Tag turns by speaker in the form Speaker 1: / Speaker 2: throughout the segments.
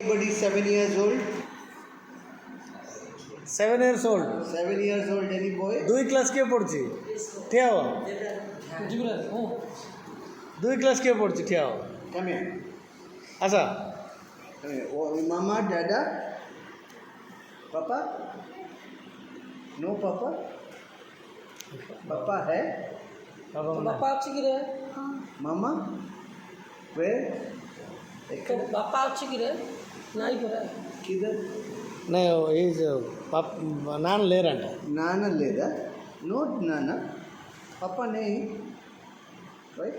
Speaker 1: Anybody 7 years old?
Speaker 2: 7 years old.
Speaker 1: 7 years old, any boy?
Speaker 2: 2 class কে পড়ছি ঠিয়া হও 2 class কে পড়ছি ঠিয়া হও
Speaker 1: Come here.
Speaker 2: আচ্ছা
Speaker 1: Come here. Oh, mama, dada? Papa? No papa? Papa hai?
Speaker 3: ବାପା ଅଛି କିରେ
Speaker 1: Mama? Where?
Speaker 3: ତୋ ବାପା ଅଛି କିରେ ନାଇଁ ପରା
Speaker 1: Kidhar?
Speaker 2: नहीं ఈజ్ నాన్న లేరంట
Speaker 1: Nana leda? No Nana. Papa nahi. Right?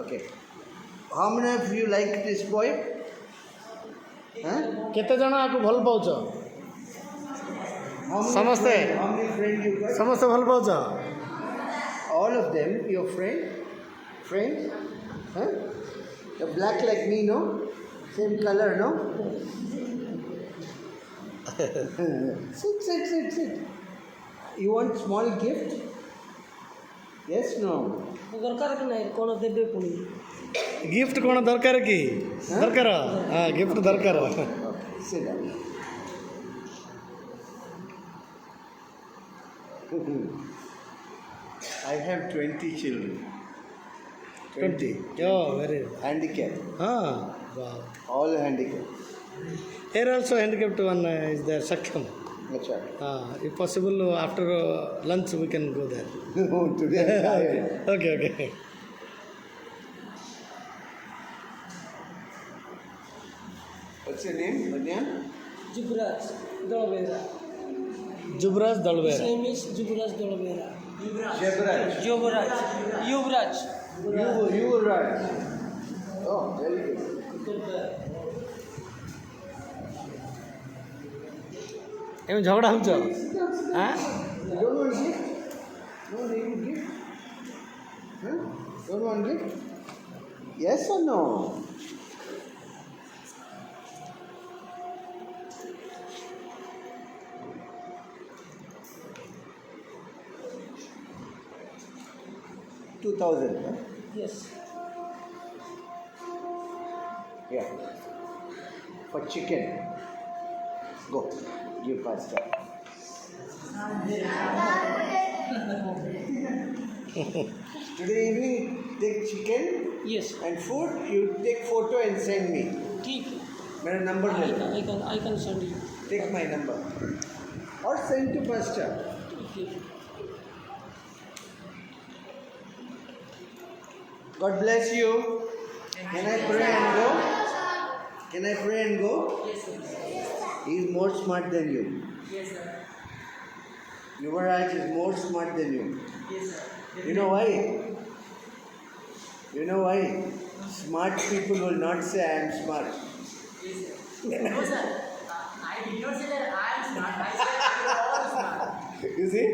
Speaker 1: Okay. How many of you like this boy? Huh?
Speaker 2: କେତେ ଜଣ ଆକୁ ଭଲ ପାଉଛ
Speaker 1: How many
Speaker 2: Samaste.
Speaker 1: friend- How many friends you got?
Speaker 2: ସମସ୍ତେ ଭଲ ପାଉଛ
Speaker 1: All of them, your friend? Friends? Huh? You're black like me, no? Same color, no? Sit. You want small gift? Yes, no?
Speaker 3: ଦରକାର କି ନାହିଁ କ'ଣ ଦେବେ ପୁଣି
Speaker 2: gift କ'ଣ ଦରକାର କି ଦରକାର ହଁ ଗିଫ୍ଟ ଦରକାର
Speaker 1: Okay, sit down. I have 20 children. 20.
Speaker 2: Oh very
Speaker 1: Handicapped.
Speaker 2: ಹಾಂ
Speaker 1: All handicapped.
Speaker 2: here also handicapped one is there Sakyam.
Speaker 1: That's right.
Speaker 2: If possible after lunch we can go there.
Speaker 1: No, today I'm tired.
Speaker 2: Okay.
Speaker 1: What's your name, Banyan?
Speaker 3: Yuvraj Dalabehera
Speaker 2: Jubraj Dalvera.
Speaker 3: His name is Yuvraj Dalabehera
Speaker 1: Jebraj.
Speaker 3: Yuvraj Yuvraj
Speaker 1: You were right. Oh, very good.
Speaker 2: এমন ঝগড়া হচ্ছ হ্যাঁ
Speaker 1: You don't want gift? No, they will gift. Huh? Don't want gift? Yes or no? $2,000. Huh?
Speaker 3: yes
Speaker 1: Yeah. For chicken. Go. Give pasta. Today evening, take chicken
Speaker 3: yes
Speaker 1: and food. You take photo and send me.
Speaker 3: ठीक
Speaker 1: मेरा number ले लो.
Speaker 3: I can send you
Speaker 1: Take my number. Or send to pastor. God bless you. Can I pray and go? Can I pray and go? He is more smart than you. Yuvaraj is more smart than you. You know why? You know why? Smart people will not say I am smart.
Speaker 4: No, sir. I did not say that I am smart. I said you are all smart.
Speaker 1: You see?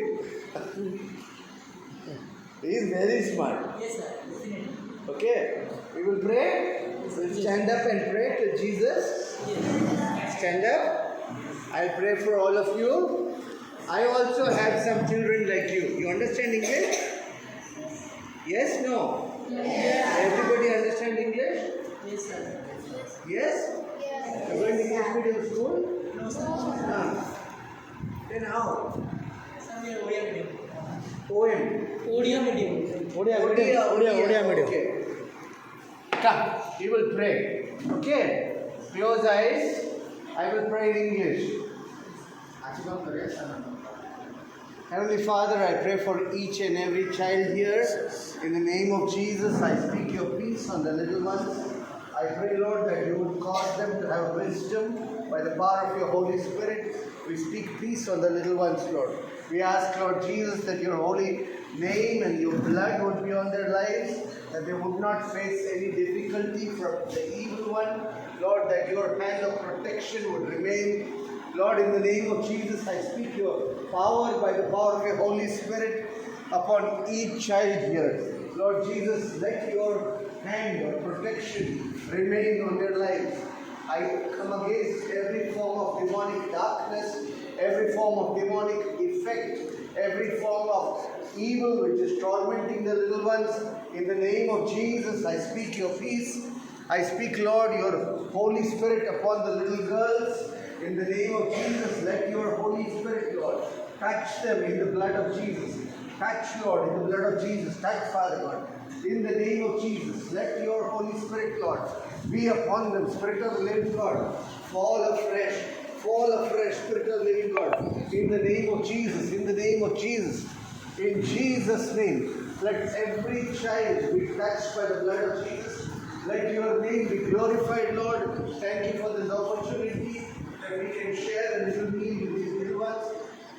Speaker 1: He is very smart.
Speaker 4: Yes, sir. Definitely.
Speaker 1: Okay? We will pray. We'll stand up and pray to Jesus. Stand up. I'll pray for all of you. I also have some children like you. You understand English? Yes? No? Yes. Everybody understand English?
Speaker 4: Yes, sir.
Speaker 1: Yes? You going to English medium school?
Speaker 4: No, sir.
Speaker 1: Then how?
Speaker 4: Some Odia medium.
Speaker 1: Poem.
Speaker 3: Odia medium
Speaker 2: Odia medium
Speaker 1: Okay. Come, we will pray. Okay? Close eyes. I will pray in English. Heavenly Father, I pray for each and every child here. In the name of Jesus, I speak your peace on the little ones. I pray, Lord, that you would cause them to have wisdom by the power of your Holy Spirit. We speak peace on the little ones, Lord. We ask, Lord Jesus, that your holy name and your blood would be on their lives, that they would not face any difficulty from the evil one. Lord, that your hand of protection would remain. Lord, in the name of Jesus, I speak your power by the power of your Holy Spirit upon each child here. Lord Jesus, let your hand of protection remain on their lives. I come against every form of demonic darkness, every form of demonic effect, every form of evil which is tormenting the little ones. In the name of Jesus, I speak your peace. I speak, Lord, your Holy Spirit upon the little girls. In the name of Jesus, let your Holy Spirit, Lord, touch them in the blood of Jesus. Touch, Lord, in the blood of Jesus. Touch, Father God. In the name of Jesus, let your Holy Spirit, Lord, be upon them. Spirit of the living God, fall afresh. Fall afresh, Spirit of the living God. In the name of Jesus, in the name of Jesus. In Jesus' name, let every child be touched by the blood of Jesus. Let your name be glorified, Lord. Thank you for this opportunity that we can share a little meal with these little ones.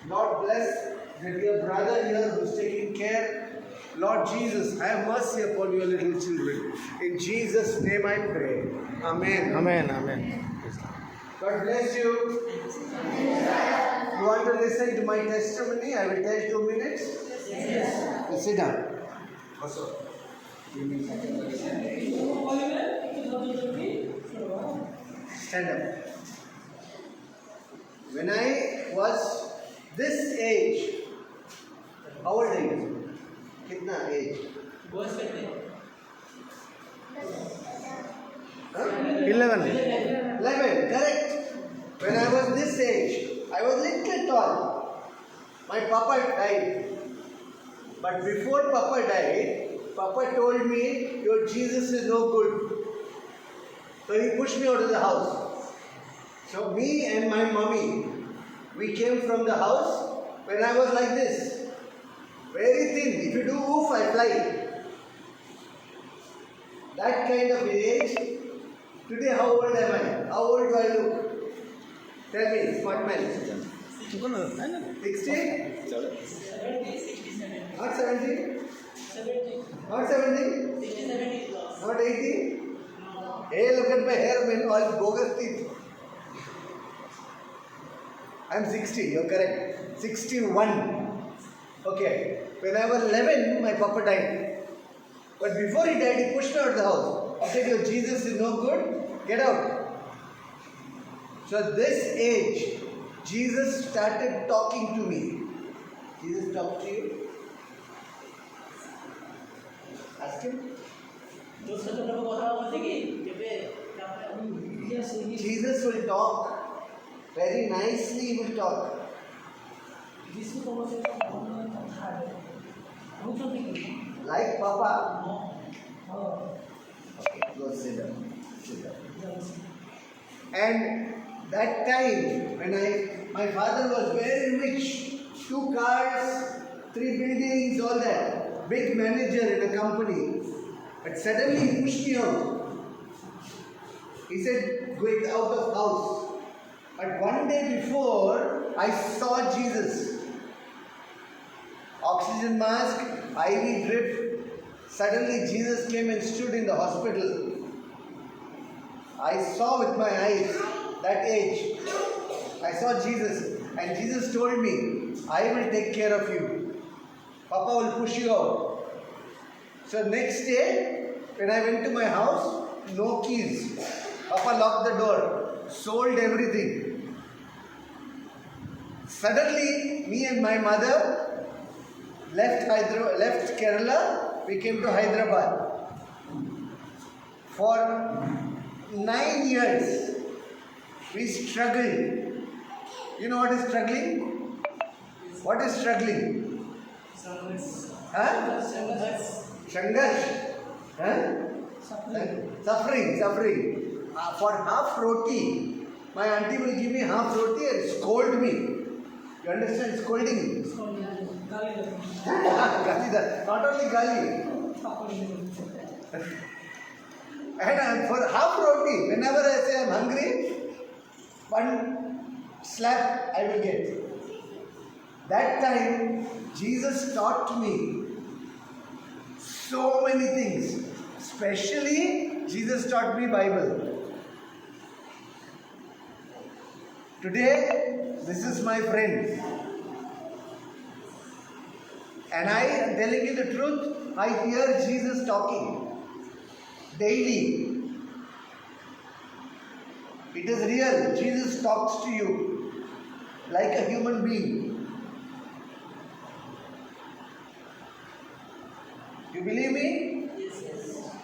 Speaker 1: Lord, bless the dear brother here who's taking care. Lord Jesus, have mercy upon your little children. In Jesus' name I pray. Amen.
Speaker 2: Amen. Amen.
Speaker 1: God bless you. You want to listen to my testimony? I will tell 2 minutes. Yes. You sit down. Also. Stand up. When I was this age, how old are you? Kitna age?
Speaker 4: Boys करते हैं.
Speaker 1: Huh?
Speaker 2: 11.
Speaker 1: 11, correct. When I was this age, I was little tall. My papa died. But before papa died, papa told me, your Jesus is no good. So he pushed me out of the house. So me and my mommy, we came from the house when I was like this. Very thin. If you do oof, I fly. That kind of age. Today, how old am I? How old do I look? Tell me, smart man. 60? Not 70? Not 70? Not 80? Hey, look at my hair, man. All bogus teeth. I'm 60, you're correct. 61. Okay. When I was 11, my papa died. But before he died, he pushed me out of the house. He said, your Jesus is no good. Get out. So at this age, Jesus started talking to me. Jesus talked to you? Ask him. Jesus will talk. Very nicely he will talk. Like Papa. Okay, go sit down. Sit down. And that time when my father was very rich, 2 cars, 3 buildings, all that, big manager in a company. But suddenly he pushed me out. He said, go out of house. But one day before, I saw Jesus. Oxygen mask, IV drip. Suddenly Jesus came and stood in the hospital. I saw with my eyes, that age. I saw Jesus. And Jesus told me, I will take care of you. Papa will push you out. So next day, when I went to my house, no keys. Papa locked the door, sold everything. Suddenly, me and my mother left Kerala, we came to Hyderabad. For 9 years, we struggled. You know what is struggling? What is struggling? Huh? Shangarsh. Huh? Suffering. For half roti, my auntie will give me half roti and scold me. You understand? Scolding me. Not only gali. And for half roti, whenever I say I'm hungry, one slap I will get. That time, Jesus taught me so many things. Especially, Jesus taught me Bible. Today, this is my friend. And I am telling you the truth, I hear Jesus talking daily. It is real. Jesus talks to you like a human being. You believe me?
Speaker 4: Yes.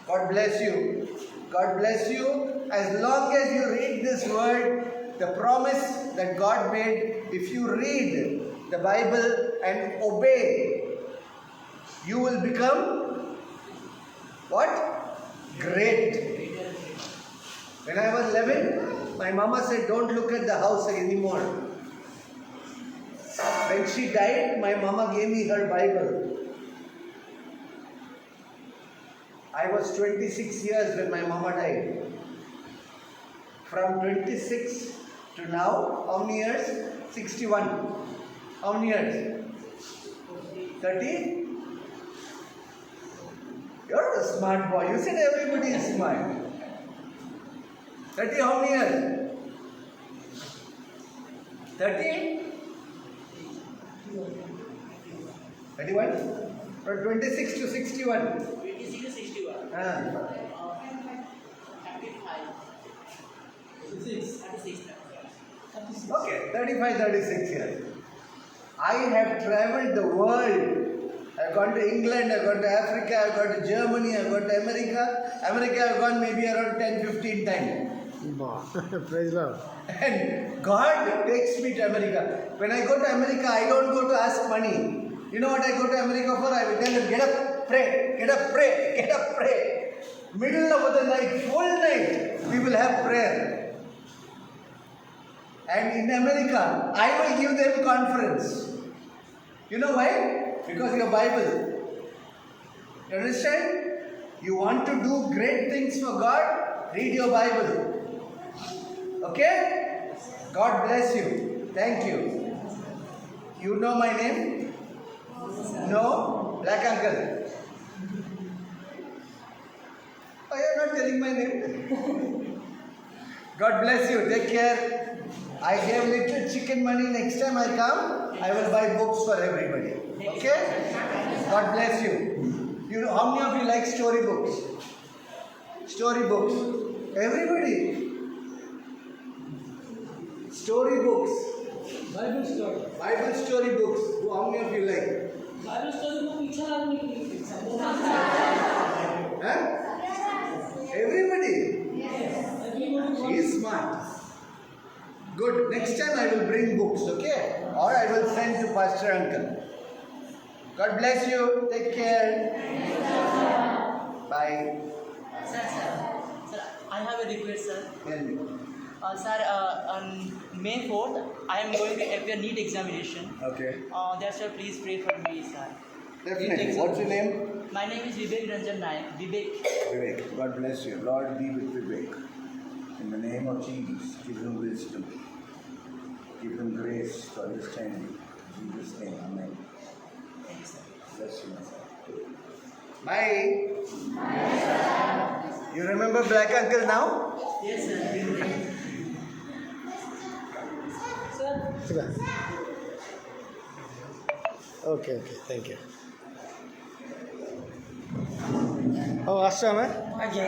Speaker 1: God bless you. God bless you. As long as you read this word, the promise that God made, if you read the Bible and obey, you will become what? Great. When I was 11, my mama said, don't look at the house anymore. When she died, my mama gave me her Bible. I was 26 years when my mama died. From 26 to now, how many years? 61. How many years? 30? You're a smart boy. You said everybody is smart. 30, how many years? 30? 31? From 26 to 61.
Speaker 4: 26 to 61.
Speaker 1: 35.
Speaker 4: 36.
Speaker 1: Okay, 35, 36 years. I have traveled the world. I've gone to England, I've gone to Africa, I've gone to Germany, I've gone to America. America I've gone maybe around 10, 15 times.
Speaker 2: Praise Lord.
Speaker 1: And God takes me to America. When I go to America, I don't go to ask money. You know what I go to America for? I will tell them, get up, pray, get up, pray, get up, pray. Middle of the night, full night, we will have prayer. And in America, I will give them conference. You know why? Because your Bible. You understand? You want to do great things for God? Read your Bible. Okay? God bless you. Thank you. You know my name? No? Black Uncle. Oh, you're not telling my name? God bless you. Take care. I gave little chicken money. Next time I come, I will buy books for everybody. Okay? God bless you. You know, how many of you like story books? Story books. Everybody. Story books.
Speaker 3: Bible story.
Speaker 1: Bible story books. How many of you like?
Speaker 3: Bible story book इच्छा लागली की.
Speaker 1: Huh? Everybody.
Speaker 3: Everybody
Speaker 1: He is smart. Good. Next time I will bring books, okay? Or I will send to Pastor Uncle. God bless you. Take care. Bye.
Speaker 4: Sir, I have a request, sir.
Speaker 1: Tell me.
Speaker 4: Sir, on May 4th, I am going to appear NEET examination.
Speaker 1: Okay.
Speaker 4: That's why please pray for me, sir.
Speaker 1: Definitely. What's your name?
Speaker 4: My name is Vivek Ranjan Naik. Vivek.
Speaker 1: Vivek. God bless you. Lord be with Vivek. In the name of Jesus, give him wisdom. Give him grace to understand you. In Jesus' name, amen.
Speaker 4: Thank you, sir.
Speaker 1: Bless you, my son. Bye. You remember Black Uncle now?
Speaker 4: Yes, sir.
Speaker 3: Sir.
Speaker 2: Okay okay thank you. ಓ ಅಷ್ಟೇ.
Speaker 3: Okay.